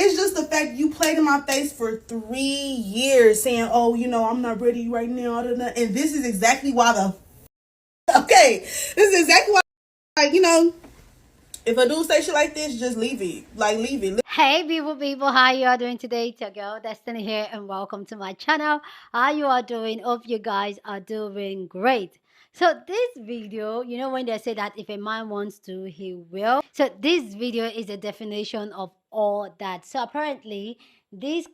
It's just the fact you played in my face for 3 years saying, oh, I'm not ready right now. And this is exactly why okay, this is exactly why, like, if a dude say shit like this, just leave it. Like, leave it. Hey people, how you are doing today? It's your girl Destiny here and welcome to my channel. How you are doing? Hope you guys are doing great. So this video, when they say that if a man wants to, he will. So this video is a definition of all that. So apparently this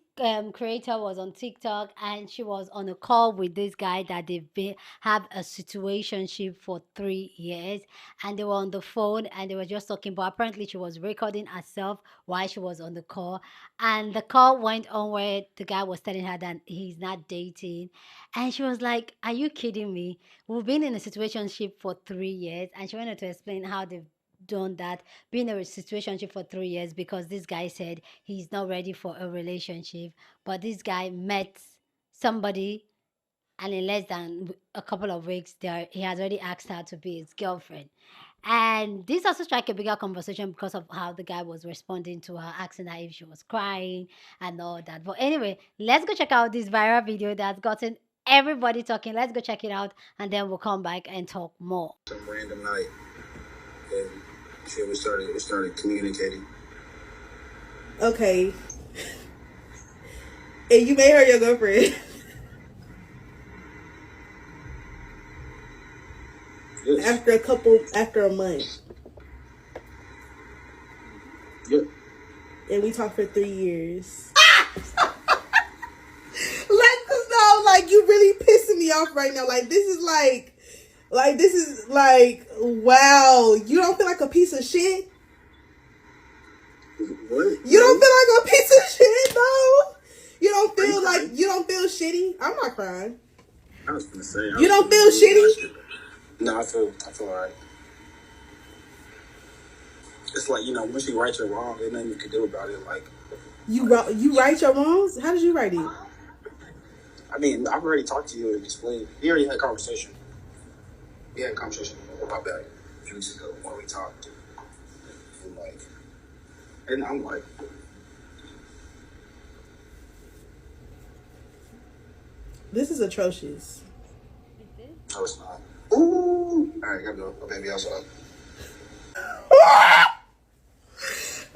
creator was on TikTok and she was on a call with this guy that they've been have a situationship for 3 years, and they were on the phone and they were just talking, but apparently she was recording herself while she was on the call, and the call went on where the guy was telling her that he's not dating, and she was like, are you kidding me? We've been in a situationship for 3 years, and she wanted to explain how they've done that, being in a situationship for 3 years, because this guy said he's not ready for a relationship, but this guy met somebody, and in less than a couple of weeks there he has already asked her to be his girlfriend. And this also struck a bigger conversation because of how the guy was responding to her, asking her if she was crying and all that. But anyway, let's go check out this viral video that's gotten everybody talking. Let's go check it out and then we'll come back and talk more. Some random night, and shit, we started communicating. Okay. And you made her your girlfriend. Yes. After a month. Yep. And we talked for 3 years. Cause no, you really pissing me off right now. This is wow. You don't feel like a piece of shit? What? You don't feel like a piece of shit, though? You don't feel shitty? I'm not crying. I was gonna say. You don't feel shitty? No, I feel alright. It's like, once you right your wrong, there's nothing you can do about it. Like, You right your wrongs? How did you write it? I mean, I've already talked to you and explained. We already had a conversation. We had a conversation about that a few weeks ago when we talked. And I'm like, This is atrocious. no, it's not. Ooh. All right, gotta go. Oh, baby, outside.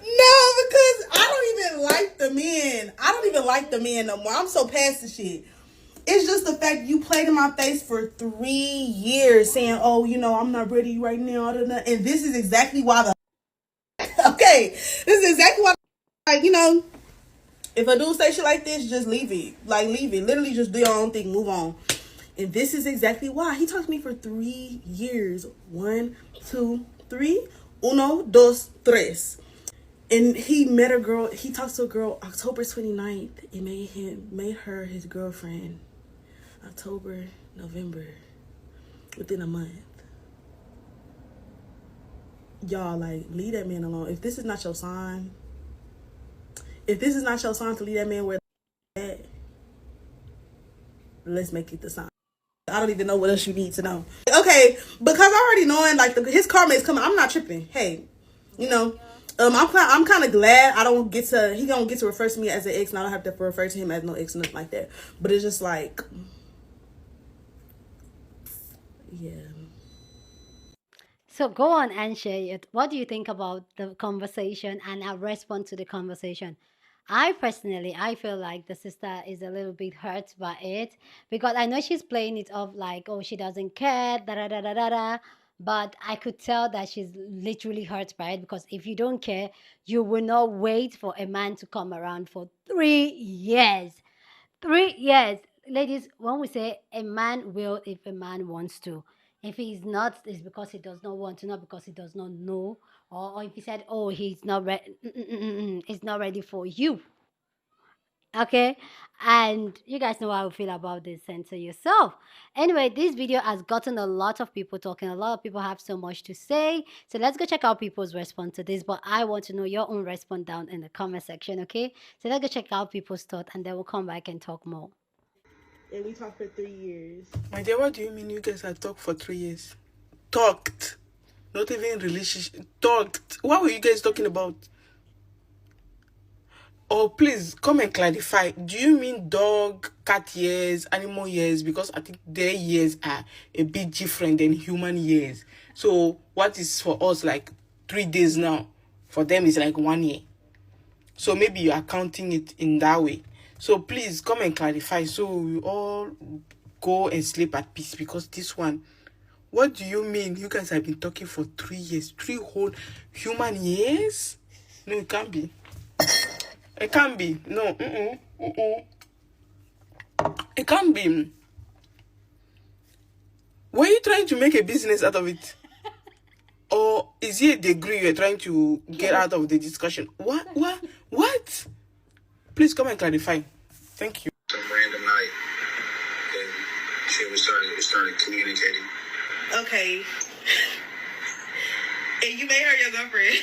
No, because I don't even like the men. I don't even like the men no more. I'm so past the shit. It's just the fact you played in my face for 3 years saying, oh, I'm not ready right now. And this is exactly why okay, this is exactly why, if a dude say shit like this, just leave it. Like, leave it. Literally just do your own thing. Move on. And this is exactly why. He talked to me for 3 years. 1, 2, 3. Uno, dos, tres. And he met a girl. He talked to a girl October 29th and made her his girlfriend October, November, within a month. Y'all, leave that man alone. If this is not your sign, to leave that man where at, let's make it the sign. I don't even know what else you need to know. Okay, because I already knowing his karma is coming. I'm not tripping. Hey, I'm kind of glad he don't get to refer to me as an ex, and I don't have to refer to him as no ex or nothing like that. But it's just yeah. So go on and share it. What do you think about the conversation and our response to the conversation? I personally, I feel like the sister is a little bit hurt by it, because I know she's playing it off like, oh, she doesn't care, da da da da da da. But I could tell that she's literally hurt by it, because if you don't care, you will not wait for a man to come around for 3 years. 3 years. Ladies, when we say a man will if a man wants to, if he's not, it's because he does not want to, not because he does not know. Or if he said, oh, he's not ready, he's not ready for you. Okay, and you guys know how I feel about this, censor yourself. Anyway, this video has gotten a lot of people talking. A lot of people have so much to say, so let's go check out people's response to this, but I want to know your own response down in the comment section. Okay, so let's go check out people's thought and then we'll come back and talk more. And we talked for 3 years. My dear, what do you mean you guys have talked for 3 years? Talked. Not even relationship. Talked. What were you guys talking about? Oh, please come and clarify. Do you mean dog, cat years, animal years? Because I think their years are a bit different than human years. So what is for us like 3 days now, for them is like 1 year. So maybe you are counting it in that way. So please come and clarify so we all go and sleep at peace, because this one, what do you mean? You guys have been talking for 3 years, 3 whole human years? No, it can't be. It can't be. No. It can't be. Were you trying to make a business out of it? Or is it a degree you're trying to get out of the discussion? What? Please come and clarify. Thank you. Some random night, and we started communicating. Okay. And you made her your girlfriend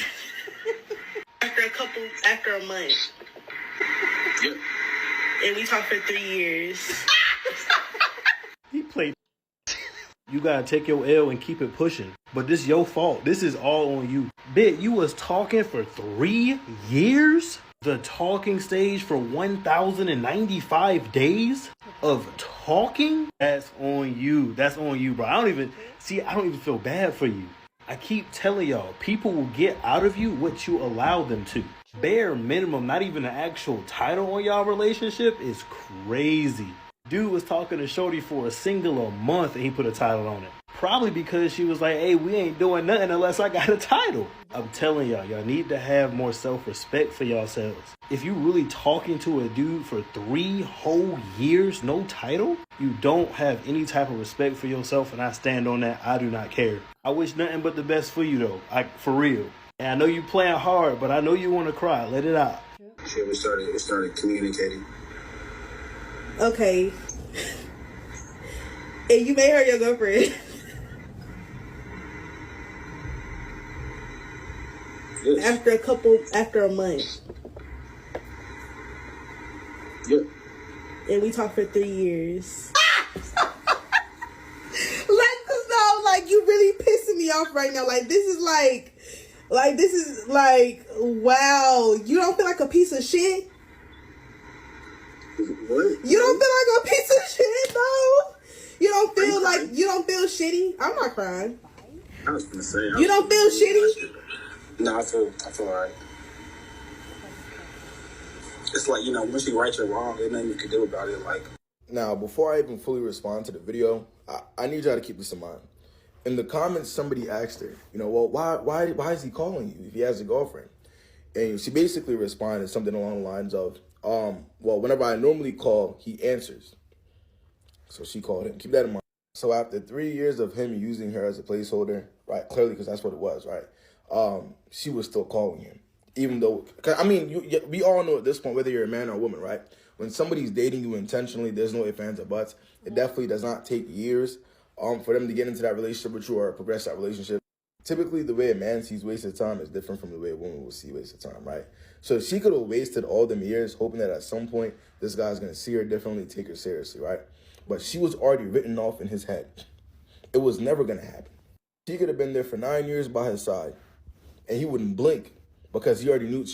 after a month. Yep. And we talked for 3 years. He played. You gotta take your L and keep it pushing. But this your fault. This is all on you. Bit, you was talking for 3 years? The talking stage for 1,095 days of talking? That's on you. That's on you, bro. I don't even feel bad for you. I keep telling y'all, people will get out of you what you allow them to. Bare minimum, not even an actual title on y'all relationship is crazy. Dude was talking to Shorty for a month and he put a title on it. Probably because she was like, hey, we ain't doing nothing unless I got a title. I'm telling y'all need to have more self-respect for yourselves. If you really talking to a dude for 3 whole years, no title, you don't have any type of respect for yourself, and I stand on that. I do not care. I wish nothing but the best for you though, for real. And I know you playing hard, but I know you want to cry. Let it out. Yeah, we started communicating. Okay. And you made her your girlfriend. Yes. After a month. Yep. And we talked for 3 years. Cause no, you really pissing me off right now. This is wow. You don't feel like a piece of shit? What? You don't feel like a piece of shit, though? You don't feel shitty? I'm not crying. I was gonna say. You don't feel shitty? No, I feel alright. It's like, once you right or wrong, there's nothing you can do about it. Now, before I even fully respond to the video, I need y'all to keep this in mind. In the comments, somebody asked her, well, why is he calling you if he has a girlfriend? And she basically responded something along the lines of, well, whenever I normally call, he answers. So she called him. Keep that in mind. So after 3 years of him using her as a placeholder, right, clearly because that's what it was, right, she was still calling him. Even though, we all know at this point, whether you're a man or a woman, right, when somebody's dating you intentionally, there's no ifs, ands, or buts. It definitely does not take years for them to get into that relationship with you or progress that relationship. Typically, the way a man sees wasted time is different from the way a woman will see wasted time, right? So she could have wasted all them years hoping that at some point this guy's going to see her differently, take her seriously, right? But she was already written off in his head. It was never going to happen. She could have been there for 9 years by his side, and he wouldn't blink because he already knew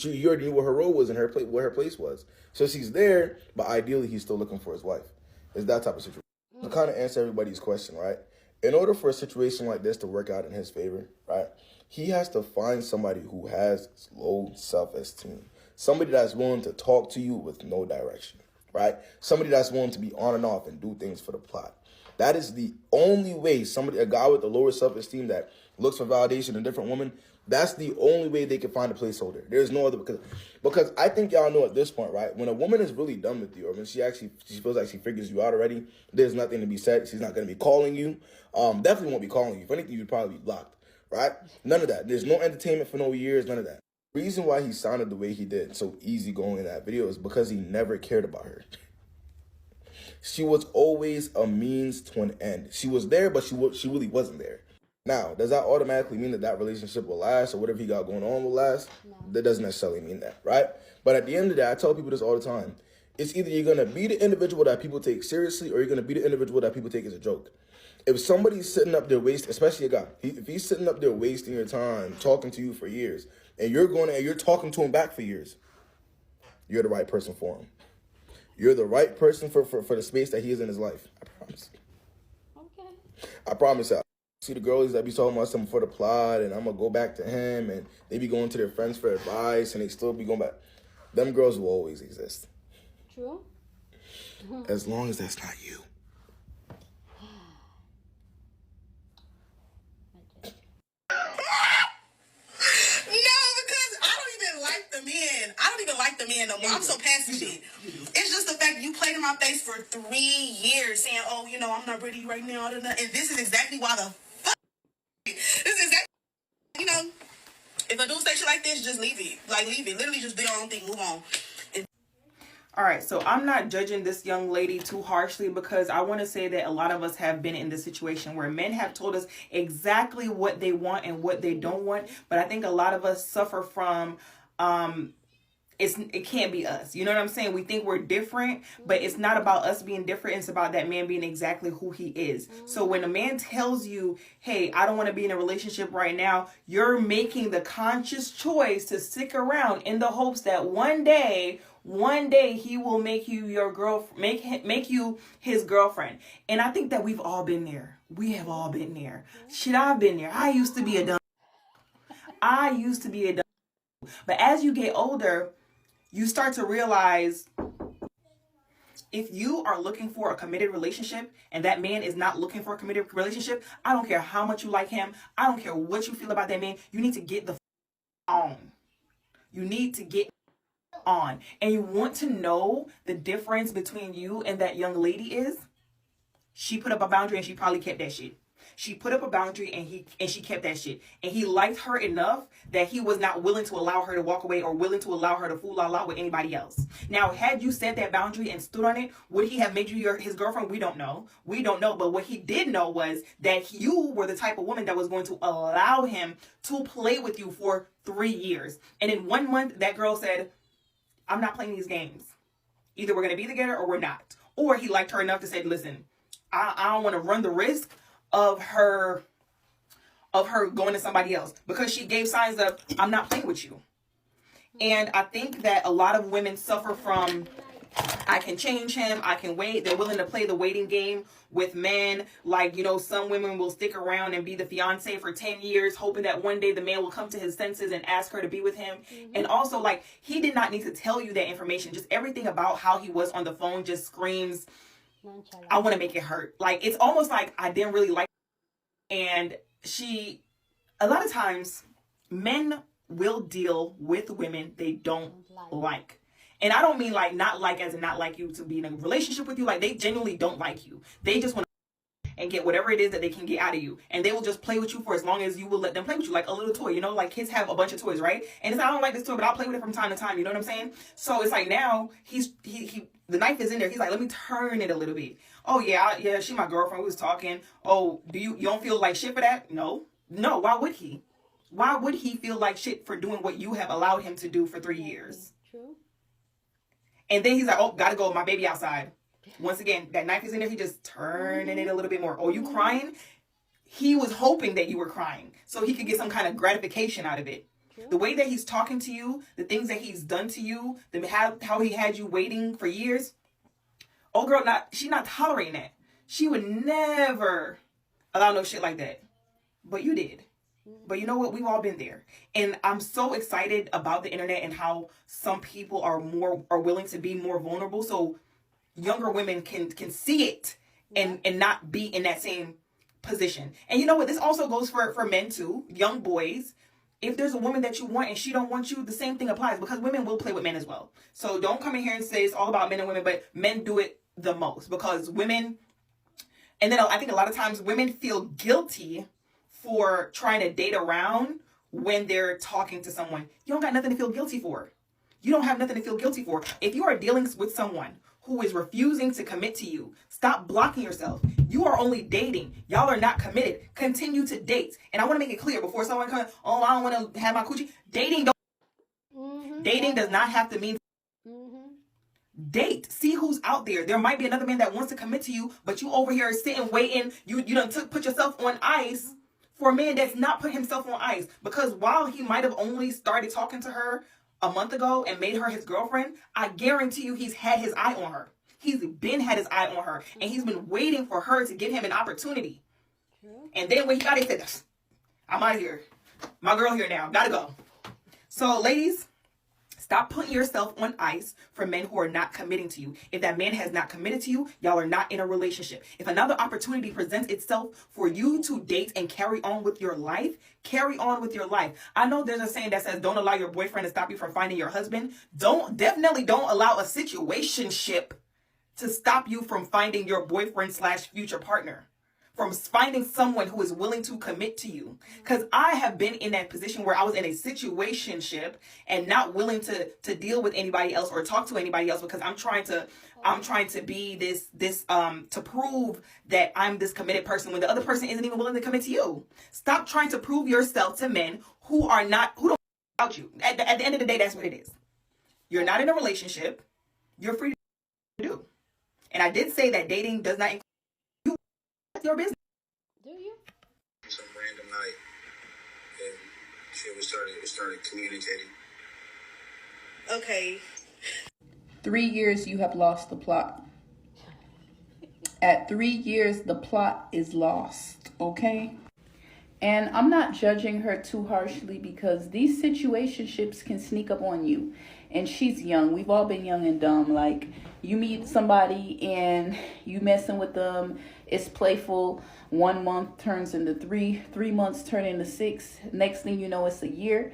what her role was and what her place was. So she's there, but ideally he's still looking for his wife. It's that type of situation. To kind of answer everybody's question, right? In order for a situation like this to work out in his favor, right, he has to find somebody who has low self-esteem. Somebody that's willing to talk to you with no direction, right? Somebody that's willing to be on and off and do things for the plot. That is the only way a guy with a lower self-esteem that looks for validation in a different woman, that's the only way they can find a placeholder. There's no other, because I think y'all know at this point, right? When a woman is really done with you, or when she feels like she figures you out already, there's nothing to be said. She's not going to be calling you. Definitely won't be calling you. If anything, you'd probably be blocked, right? None of that. There's no entertainment for no years, none of that. The reason why he sounded the way he did, so easygoing in that video, is because he never cared about her. She was always a means to an end. She was there, but she really wasn't there. Now, does that automatically mean that relationship will last or whatever he got going on will last? No. That doesn't necessarily mean that, right? But at the end of the day, I tell people this all the time. It's either you're going to be the individual that people take seriously or you're going to be the individual that people take as a joke. If somebody's sitting up there especially a guy, if he's sitting up there wasting your time, talking to you for years, and you're talking to him back for years, you're the right person for him. You're the right person for the space that he is in his life. I promise. Okay. I promise you. See the girls that be talking about something for the plot, and I'm gonna go back to him, and they be going to their friends for advice, and they still be going back. Them girls will always exist. True. As long as that's not you. No, because I don't even like the men. I don't even like the men no more. I'm so past the shit. It's just the fact that you played in my face for 3 years saying, oh, you know, I'm not ready right now. And this is exactly why the fuck. This is exactly, you know, if a dude say shit like this, just leave it. Like, leave it. Literally just do your own thing. Move on. All right, so I'm not judging this young lady too harshly, because I want to say that a lot of us have been in this situation where men have told us exactly what they want and what they don't want. But I think a lot of us suffer from it can't be us. You know what I'm saying? We think we're different, but it's not about us being different. It's about that man being exactly who he is. So when a man tells you, hey, I don't want to be in a relationship right now, you're making the conscious choice to stick around in the hopes that one day he will make you your make you his girlfriend. And I think that we've all been there. We have all been there. Shit, I've been there. I used to be a dumb. But as you get older, you start to realize if you are looking for a committed relationship and that man is not looking for a committed relationship, I don't care how much you like him. I don't care what you feel about that man. You need to get the on. You need to get on. And you want to know the difference between you and that young lady is, she put up a boundary and she probably kept that shit. She put up a boundary and she kept that shit. And he liked her enough that he was not willing to allow her to walk away or willing to allow her to fool la la with anybody else. Now, had you set that boundary and stood on it, would he have made you his girlfriend? We don't know. But what he did know was that you were the type of woman that was going to allow him to play with you for 3 years. And in 1 month, that girl said, I'm not playing these games. Either we're going to be together or we're not. Or he liked her enough to say, listen, I don't want to run the risk of her going to somebody else, because she gave signs of, I'm not playing with you. And I think that a lot of women suffer from, I can change him, I can wait. They're willing to play the waiting game with men. Like, you know, some women will stick around and be the fiance for 10 years, hoping that one day the man will come to his senses and ask her to be with him. And also, like, he did not need to tell you that information. Just everything about how he was on the phone just screams, I want to make it hurt. Like, it's almost like I didn't really like her. And a lot of times, men will deal with women they don't like. And I don't mean like not like as in not like you to be in a relationship with you. Like, they genuinely don't like you. They just want to and get whatever it is that they can get out of you. And they will just play with you for as long as you will let them play with you. Like a little toy, you know, like kids have a bunch of toys, right? And it's, I don't like this toy, but I'll play with it from time to time. You know what I'm saying? So it's like now the knife is in there. He's like, let me turn it a little bit. Oh yeah, she my girlfriend. We was talking. Oh, you don't feel like shit for that? No. Why would he? Why would he feel like shit for doing what you have allowed him to do for 3 years? True. And then he's like, oh, gotta go, my baby outside. Once again, that knife is in there. He just turning it a little bit more. Oh, you crying? He was hoping that you were crying so he could get some kind of gratification out of it. True. The way that he's talking to you, the things that he's done to you, how he had you waiting for years. Oh, girl, she's not tolerating that. She would never allow no shit like that. But you did. But you know what? We've all been there. And I'm so excited about the internet and how some people are willing to be more vulnerable. So younger women can see it and not be in that same position. And you know what? This also goes for men too, young boys. If there's a woman that you want and she don't want you, the same thing applies, because women will play with men as well. So don't come in here and say it's all about men and women, but men do it the most, because women, and then I think a lot of times women feel guilty for trying to date around when they're talking to someone. You don't got nothing to feel guilty for. You don't have nothing to feel guilty for. If you are dealing with someone who is refusing to commit to you, stop blocking yourself. You are only dating. Y'all are not committed. Continue to date. And I want to make it clear before someone comes, oh, I don't want to have my coochie. Dating does not have to mean date. See who's out there. There might be another man that wants to commit to you, but you over here sitting waiting. You done put yourself on ice for a man that's not put himself on ice. Because while he might have only started talking to her a month ago and made her his girlfriend, I guarantee you he's had his eye on her. He's been had his eye on her, and he's been waiting for her to give him an opportunity. And then when he got it, he said, I'm out of here. My girl here now. Gotta go. So, ladies, stop putting yourself on ice for men who are not committing to you. If that man has not committed to you, y'all are not in a relationship. If another opportunity presents itself for you to date and carry on with your life, carry on with your life. I know there's a saying that says don't allow your boyfriend to stop you from finding your husband. Definitely don't allow a situationship to stop you from finding your boyfriend / future partner. From finding someone who is willing to commit to you. Because I have been in that position where I was in a situationship and not willing to deal with anybody else or talk to anybody else because I'm trying to be this to prove that I'm this committed person when the other person isn't even willing to commit to you. Stop trying to prove yourself to men who don't care about you. At the end of the day, that's what it is. You're not in a relationship. You're free to do. And I did say that dating does not include your business. Do you? Some random night, and shit, we started communicating. Okay. 3 years, you have lost the plot. At 3 years, the plot is lost, okay? And I'm not judging her too harshly because these situationships can sneak up on you. And she's young. We've all been young and dumb. Like, you meet somebody and you messing with them. It's playful. 1 month turns into 3. 3 months turn into 6. Next thing you know, it's a year.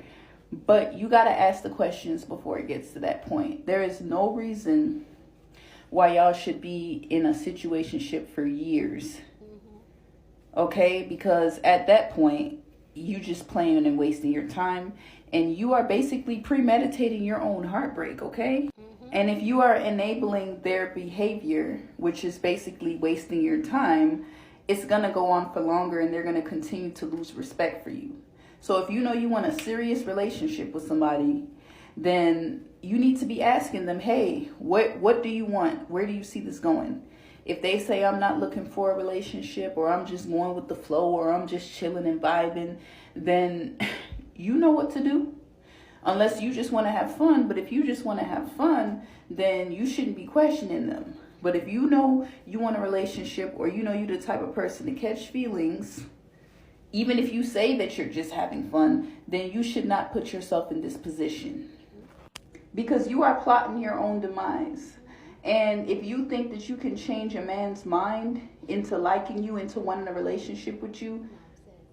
But you got to ask the questions before it gets to that point. There is no reason why y'all should be in a situationship for years. Okay? Because at that point, you just playing and wasting your time. And you are basically premeditating your own heartbreak, okay? And if you are enabling their behavior, which is basically wasting your time, it's going to go on for longer and they're going to continue to lose respect for you. So if you know you want a serious relationship with somebody, then you need to be asking them, hey, what do you want? Where do you see this going? If they say I'm not looking for a relationship or I'm just going with the flow or I'm just chilling and vibing, then you know what to do. Unless you just want to have fun. But if you just want to have fun, then you shouldn't be questioning them. But if you know you want a relationship or you know you're the type of person to catch feelings, even if you say that you're just having fun, then you should not put yourself in this position. Because you are plotting your own demise. And if you think that you can change a man's mind into liking you, into wanting a relationship with you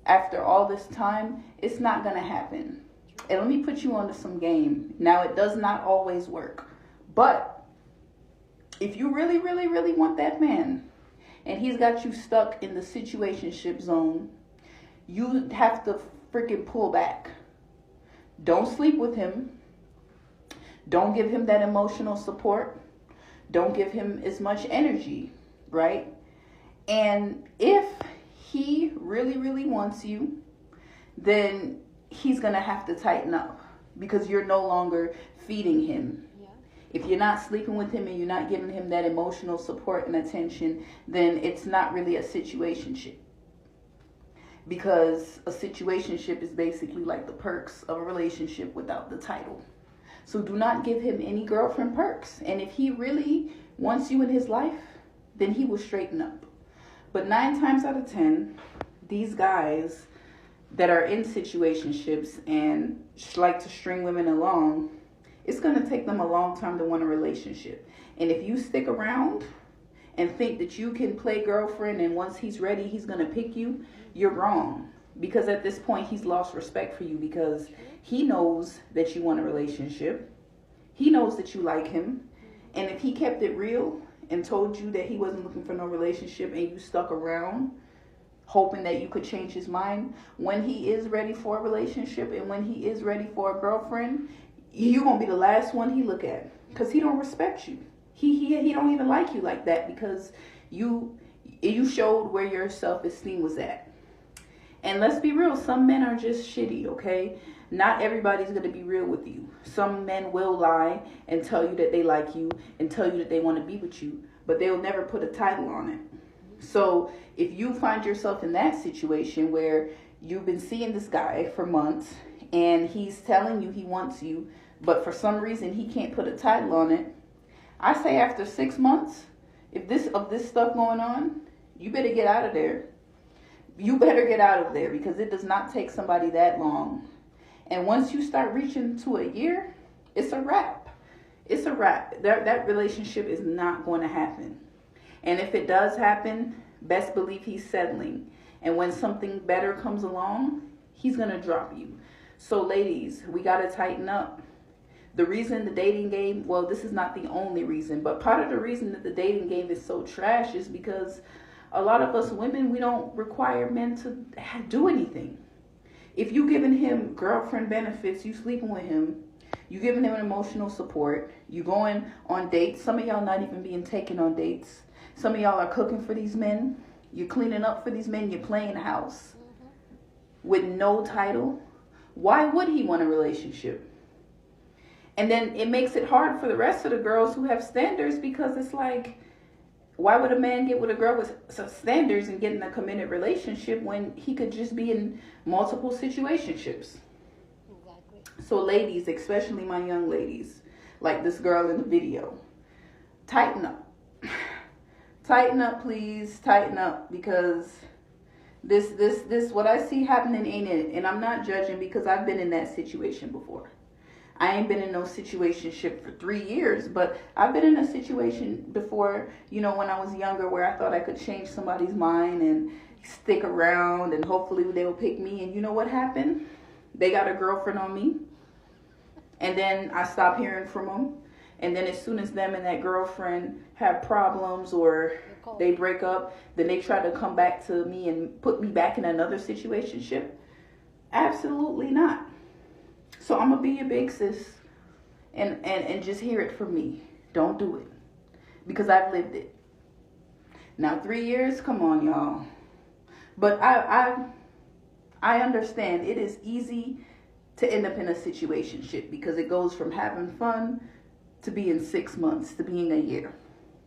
after all this time, it's not going to happen. And let me put you onto some game. Now, it does not always work. But if you really, really, really want that man and he's got you stuck in the situationship zone, you have to freaking pull back. Don't sleep with him. Don't give him that emotional support. Don't give him as much energy, right? And if he really, really wants you, then he's going to have to tighten up because you're no longer feeding him. Yeah. If you're not sleeping with him and you're not giving him that emotional support and attention, then it's not really a situationship. Because a situationship is basically like the perks of a relationship without the title. So do not give him any girlfriend perks. And if he really wants you in his life, then he will straighten up. But 9 times out of 10, these guys that are in situationships and like to string women along, it's going to take them a long time to want a relationship. And if you stick around and think that you can play girlfriend and once he's ready, he's going to pick you, you're wrong. Because at this point, he's lost respect for you because he knows that you want a relationship. He knows that you like him. And if he kept it real and told you that he wasn't looking for no relationship and you stuck around hoping that you could change his mind, when he is ready for a relationship and when he is ready for a girlfriend, you're going to be the last one he look at because he don't respect you. He don't even like you like that because you showed where your self-esteem was at. And let's be real, some men are just shitty, okay? Not everybody's going to be real with you. Some men will lie and tell you that they like you and tell you that they want to be with you, but they'll never put a title on it. So if you find yourself in that situation where you've been seeing this guy for months and he's telling you he wants you, but for some reason he can't put a title on it. I say after 6 months, if this stuff going on, you better get out of there. You better get out of there, because it does not take somebody that long. And once you start reaching to a year, it's a wrap. It's a wrap. That relationship is not going to happen. And if it does happen, best believe he's settling. And when something better comes along, he's going to drop you. So ladies, we got to tighten up. The reason the dating game, well, this is not the only reason, but part of the reason that the dating game is so trash is because a lot of us women, we don't require men to do anything. If you giving him girlfriend benefits, you sleeping with him, you giving him emotional support, you going on dates. Some of y'all not even being taken on dates. Some of y'all are cooking for these men. You're cleaning up for these men. You're playing house with no title. Why would he want a relationship? And then it makes it hard for the rest of the girls who have standards, because it's like, why would a man get with a girl with some standards and get in a committed relationship when he could just be in multiple situationships? Exactly. So ladies, especially my young ladies, like this girl in the video, tighten up. Tighten up, please. Tighten up, because this what I see happening ain't it. And I'm not judging, because I've been in that situation before. I ain't been in no situationship for 3 years, but I've been in a situation before, when I was younger, where I thought I could change somebody's mind and stick around and hopefully they will pick me. And you know what happened? They got a girlfriend on me. And then I stopped hearing from them. And then as soon as them and that girlfriend have problems or they break up, then they try to come back to me and put me back in another situationship. Absolutely not. So I'm going to be your big sis and just hear it from me. Don't do it, because I've lived it. Now 3 years, come on, y'all. But I understand it is easy to end up in a situationship, because it goes from having fun to being 6 months to being a year.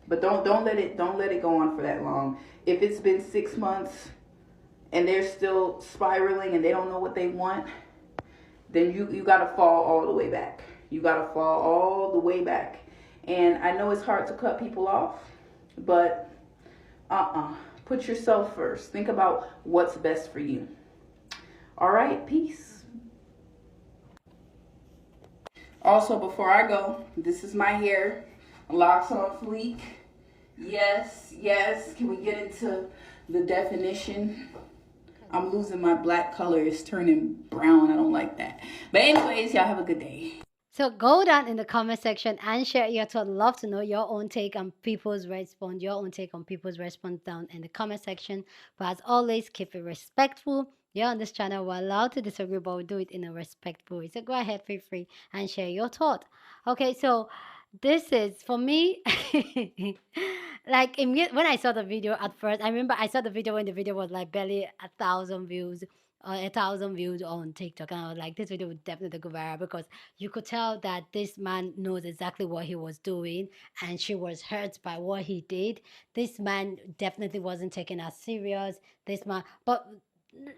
But don't let it go on for that long. If it's been 6 months and they're still spiraling and they don't know what they want, then you got to fall all the way back. You got to fall all the way back. And I know it's hard to cut people off, but put yourself first. Think about what's best for you. All right, peace. Also, before I go, this is my hair. Locks on fleek. Yes. Can we get into the definition? I'm losing my black color. It's turning brown. I don't like that. But anyways, y'all have a good day. So go down in the comment section and share your thought. Love to know your own take on people's response, down in the comment section. But as always, keep it respectful. You're on this channel. We're allowed to disagree, but we do it in a respectful way. So go ahead, feel free and share your thought. Okay, so this is for me. Like when I saw the video at first, I remember I saw the video when the video was like barely 1,000 views. 1,000 views on TikTok, and I was like, this video would definitely go viral, because you could tell that this man knows exactly what he was doing, and she was hurt by what he did. This man definitely wasn't taken as serious. This man, but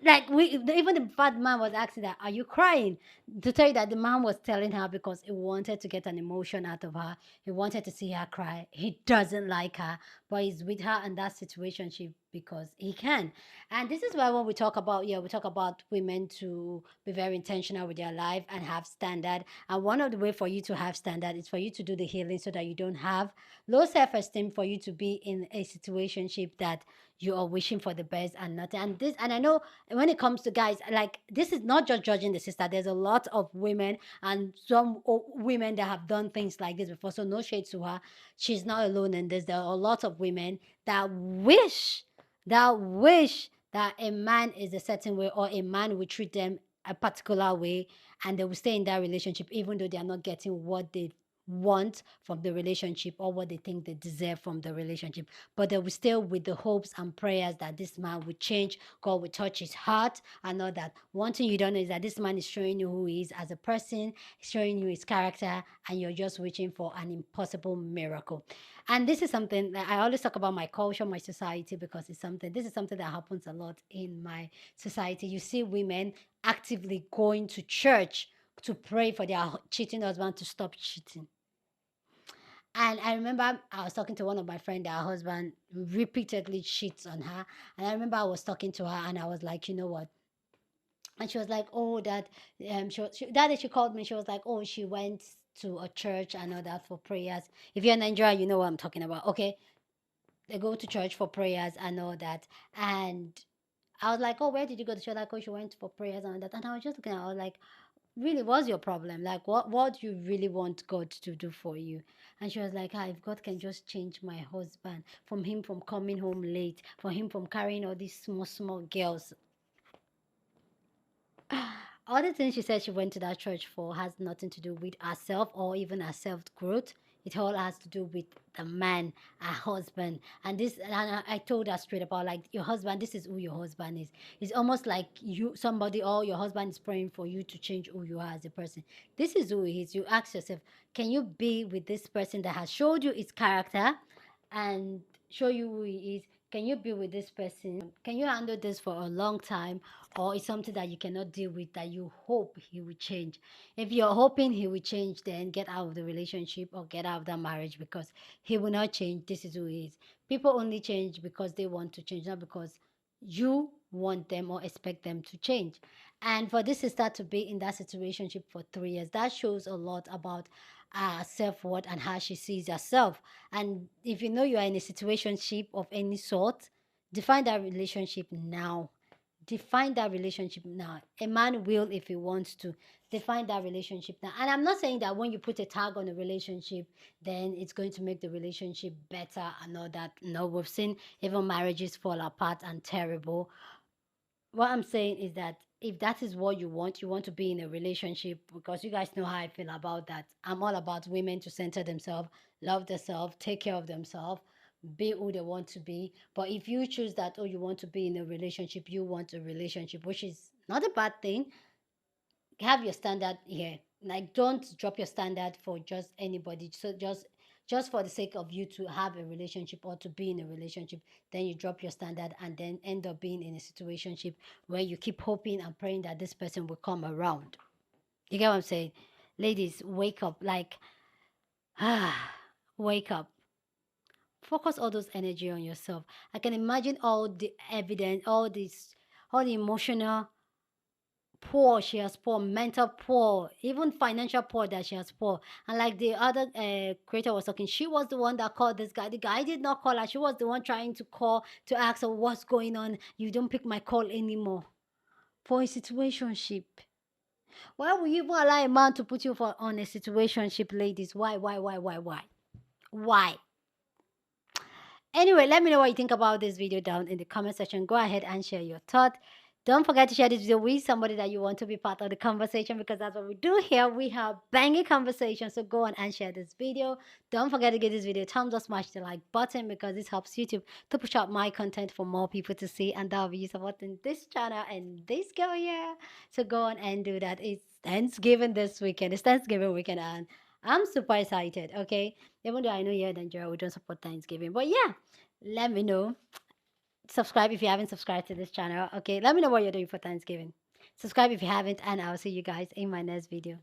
like even the bad man was asking that, are you crying? To tell you that the man was telling her because he wanted to get an emotion out of her. He wanted to see her cry. He doesn't like her, but he's with her in that situation because he can. And this is why when we talk about women to be very intentional with their life and have standard. And one of the way for you to have standard is for you to do the healing, so that you don't have low self-esteem, for you to be in a situationship that you are wishing for the best and nothing. And I know when it comes to guys, like, this is not just judging the sister. There's a lot of women, and some women that have done things like this before. So no shade to her. She's not alone in this. There are a lot of women that wish that a man is a certain way, or a man will treat them a particular way, and they will stay in that relationship even though they are not getting what they want from the relationship, or what they think they deserve from the relationship. But they will still with the hopes and prayers that this man will change, God will touch his heart, and all that. One thing you don't know is that this man is showing you who he is as a person, showing you his character, and you're just wishing for an impossible miracle. And this is something that I always talk about, my culture, my society, because this is something that happens a lot in my society. You see women actively going to church, to pray for their cheating husband to stop cheating. And I remember I was talking to one of my friends, her husband repeatedly cheats on her. And I remember I was talking to her and I was like, you know what? And she was like, oh, that that day she called me. She was like, oh, she went to a church and all that for prayers. If you're in Nigeria, you know what I'm talking about. Okay. They go to church for prayers and all that. And I was like, oh, where did you go to church? Like, oh, she went for prayers and all that. And I was just looking at her, I was like, really, what's your problem? Like, what do you really want God to do for you? And she was like, if God can just change my husband, from him from coming home late, for him from carrying all these small girls. All the things she said she went to that church for has nothing to do with herself or even her self growth. It all has to do with the man, her husband. And this, and I told her straight about, like, your husband, this is who your husband is. It's almost like somebody or your husband is praying for you to change who you are as a person. This is who he is. You ask yourself, can you be with this person that has showed you his character and show you who he is? Can you be with this person? Can you handle this for a long time? Or it's something that you cannot deal with that you hope he will change? If you're hoping he will change, then get out of the relationship or get out of that marriage, because he will not change. This is who he is. People only change because they want to change, not because you want them or expect them to change. And for this sister to be in that situationship for 3 years, that shows a lot about self-worth and how she sees herself. And if you know you are in a situationship of any sort, define that relationship now. Define that relationship now. A man will, if he wants to, define that relationship now. And I'm not saying that when you put a tag on a relationship, then it's going to make the relationship better and all that. No, we've seen even marriages fall apart and terrible. What I'm saying is that if that is what you want to be in a relationship, because you guys know how I feel about that. I'm all about women to center themselves, love themselves, take care of themselves, be who they want to be. But if you choose that, oh, you want to be in a relationship, you want a relationship, which is not a bad thing. Have your standard here. Like, don't drop your standard for just anybody. So just for the sake of you to have a relationship or to be in a relationship, then you drop your standard and then end up being in a situationship where you keep hoping and praying that this person will come around. You get what I'm saying? Ladies, wake up. Like, wake up. Focus all those energy on yourself. I can imagine all the evidence, all the emotional poor she has, poor mental, poor even financial, poor that she has, poor. And like the other creator was talking, she was the one that called this guy. The guy did not call her. She was the one trying to call to ask her what's going on. You don't pick my call anymore. For a situationship, why will you even allow a man to put you on a situationship? Ladies, why? Anyway, let me know what you think about this video down in the comment section. Go ahead and share your thought. Don't forget to share this video with somebody that you want to be part of the conversation, because that's what we do here. We have banging conversations. So go on and share this video. Don't forget to give this video a thumbs up, smash the like button, because this helps YouTube to push out my content for more people to see, and that'll be you supporting this channel and this girl here. So go on and do that. It's Thanksgiving this weekend. It's Thanksgiving weekend, and I'm super excited, okay? Even though I know here in Nigeria we don't support Thanksgiving. But yeah, let me know. Subscribe if you haven't subscribed to this channel. Okay, let me know what you're doing for Thanksgiving. Subscribe if you haven't, and I'll see you guys in my next video.